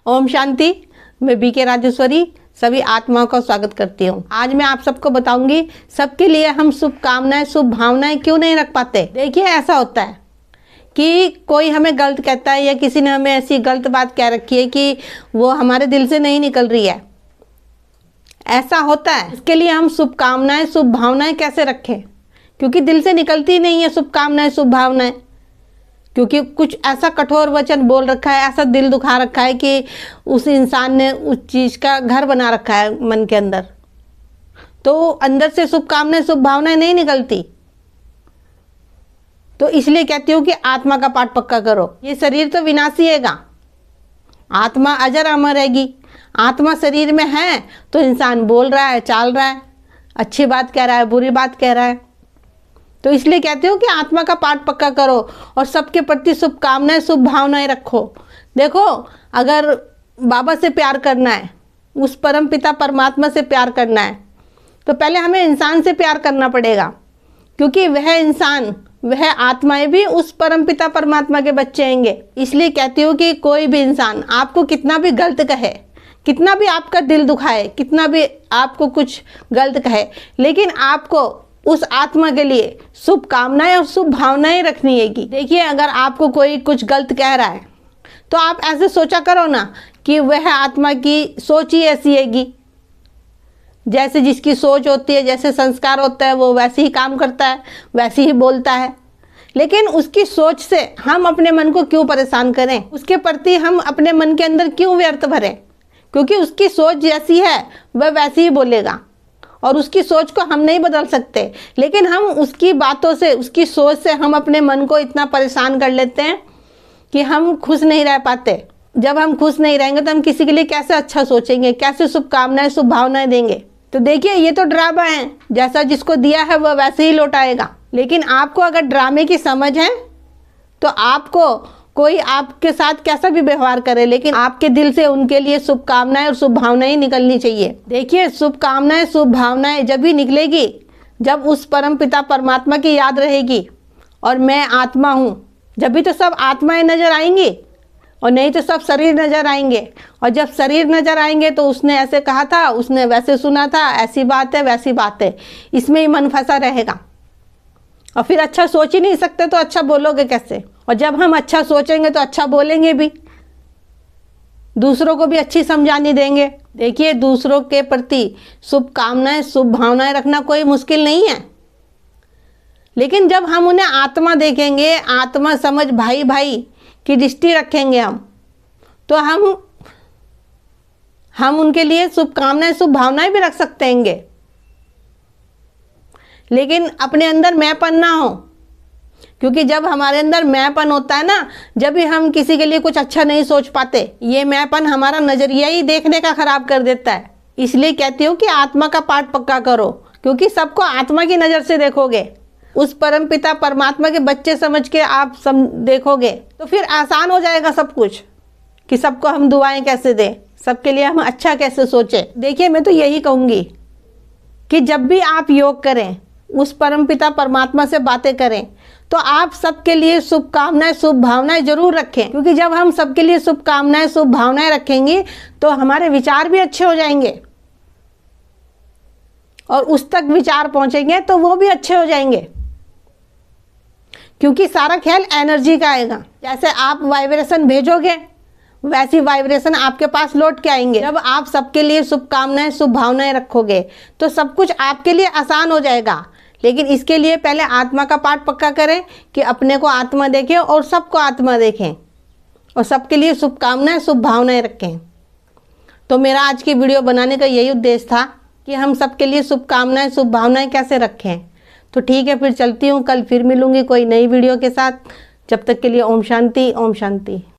ओम शांति। मैं बीके राजेश्वरी सभी आत्माओं का स्वागत करती हूँ। आज मैं आप सबको बताऊंगी सबके लिए हम शुभकामनाएं शुभ भावनाएं क्यों नहीं रख पाते। देखिए, ऐसा होता है कि कोई हमें गलत कहता है या किसी ने हमें ऐसी गलत बात कह रखी है कि वो हमारे दिल से नहीं निकल रही है। ऐसा होता है, इसके लिए हम शुभकामनाएं शुभ भावनाएं कैसे रखें, क्योंकि दिल से निकलती नहीं है शुभकामनाएं शुभ भावनाएं। क्योंकि कुछ ऐसा कठोर वचन बोल रखा है, ऐसा दिल दुखा रखा है कि उस इंसान ने उस चीज़ का घर बना रखा है मन के अंदर, तो अंदर से शुभकामनाएं शुभ भावनाएं नहीं निकलती। तो इसलिए कहती हूँ कि आत्मा का पाठ पक्का करो। ये शरीर तो विनाशी हैगा, आत्मा अजर अमर रहेगी। आत्मा शरीर में है तो इंसान बोल रहा है, चाल रहा है, अच्छी बात कह रहा है, बुरी बात कह रहा है। तो इसलिए कहते हो कि आत्मा का पाठ पक्का करो और सबके प्रति शुभकामनाएं शुभ भावनाएं रखो। देखो, अगर बाबा से प्यार करना है, उस परम पिता परमात्मा से प्यार करना है, तो पहले हमें इंसान से प्यार करना पड़ेगा, क्योंकि वह इंसान वह आत्माएं भी उस परम पिता परमात्मा के बच्चे हैंगे। इसलिए कहती हूँ कि कोई भी इंसान आपको कितना भी गलत कहे, कितना भी आपका दिल दुखाए, कितना भी आपको कुछ गलत कहे, लेकिन आपको उस आत्मा के लिए शुभकामनाएं और शुभ भावनाएं रखनी है। देखिए, अगर आपको कोई कुछ गलत कह रहा है तो आप ऐसे सोचा करो ना कि वह आत्मा की सोच ही ऐसी हैगी। जैसे जिसकी सोच होती है, जैसे संस्कार होता है, वो वैसे ही काम करता है, वैसे ही बोलता है। लेकिन उसकी सोच से हम अपने मन को क्यों परेशान करें, उसके प्रति हम अपने मन के अंदर क्यों व्यर्थ भरें, क्योंकि उसकी सोच जैसी है वह वैसे ही बोलेगा और उसकी सोच को हम नहीं बदल सकते। लेकिन हम उसकी बातों से, उसकी सोच से हम अपने मन को इतना परेशान कर लेते हैं कि हम खुश नहीं रह पाते। जब हम खुश नहीं रहेंगे तो हम किसी के लिए कैसे अच्छा सोचेंगे, कैसे शुभकामनाएं शुभ भावनाएं देंगे। तो देखिए, ये तो ड्रामा है, जैसा जिसको दिया है वह वैसे ही लौटाएगा। लेकिन आपको अगर ड्रामे की समझ है तो आपको कोई आपके साथ कैसा भी व्यवहार करे, लेकिन आपके दिल से उनके लिए शुभकामनाएं और शुभ भावनाएं निकलनी चाहिए। देखिए, शुभकामनाएं शुभ भावनाएं जब भी निकलेगी जब उस परम पिता परमात्मा की याद रहेगी और मैं आत्मा हूँ, जब भी तो सब आत्माएं नजर आएंगी, और नहीं तो सब शरीर नजर आएंगे। और जब शरीर नजर आएंगे तो उसने ऐसे कहा था, उसने वैसे सुना था, ऐसी बात है वैसी बात है, इसमें ही मन फंसा रहेगा। और फिर अच्छा सोच ही नहीं सकते तो अच्छा बोलोगे कैसे। और जब हम अच्छा सोचेंगे तो अच्छा बोलेंगे भी, दूसरों को भी अच्छी समझानी देंगे। देखिए, दूसरों के प्रति शुभकामनाएं शुभ भावनाएं रखना कोई मुश्किल नहीं है, लेकिन जब हम उन्हें आत्मा देखेंगे, आत्मा समझ भाई भाई की दृष्टि रखेंगे तो हम उनके लिए शुभकामनाएं शुभ भावनाएं भी रख सकते हैं। लेकिन अपने अंदर मैंपन ना हो, क्योंकि जब हमारे अंदर मैंपन होता है ना, जब भी हम किसी के लिए कुछ अच्छा नहीं सोच पाते, ये मैंपन हमारा नजरिया ही देखने का खराब कर देता है। इसलिए कहती हूँ कि आत्मा का पाठ पक्का करो, क्योंकि सबको आत्मा की नज़र से देखोगे, उस परम पिता परमात्मा के बच्चे समझ के आप देखोगे, तो फिर आसान हो जाएगा सब कुछ, कि सबको हम दुआएं कैसे दें, सबके लिए हम अच्छा कैसे सोचें। देखिए, मैं तो यही कहूँगी कि जब भी आप योग करें, उस परम पिता परमात्मा से बातें करें, तो आप सबके लिए शुभकामनाएं शुभ भावनाएं जरूर रखें। क्योंकि जब हम सबके लिए शुभकामनाएं शुभ भावनाएं रखेंगे तो हमारे विचार भी अच्छे हो जाएंगे, और उस तक विचार पहुंचेंगे तो वो भी अच्छे हो जाएंगे। क्योंकि सारा ख्याल एनर्जी का आएगा। जैसे आप वाइब्रेशन भेजोगे वैसी वाइब्रेशन आपके पास लौट के आएंगे। जब आप सबके लिए शुभकामनाएं शुभ भावनाएं रखोगे तो सब कुछ आपके लिए आसान हो जाएगा। लेकिन इसके लिए पहले आत्मा का पाठ पक्का करें कि अपने को आत्मा देखें और सबको आत्मा देखें, और सबके लिए शुभकामनाएं शुभ भावनाएं रखें। तो मेरा आज की वीडियो बनाने का यही उद्देश्य था कि हम सबके लिए शुभकामनाएं शुभ भावनाएं कैसे रखें। तो ठीक है, फिर चलती हूँ, कल फिर मिलूँगी कोई नई वीडियो के साथ। जब तक के लिए ओम शांति ओम शांति।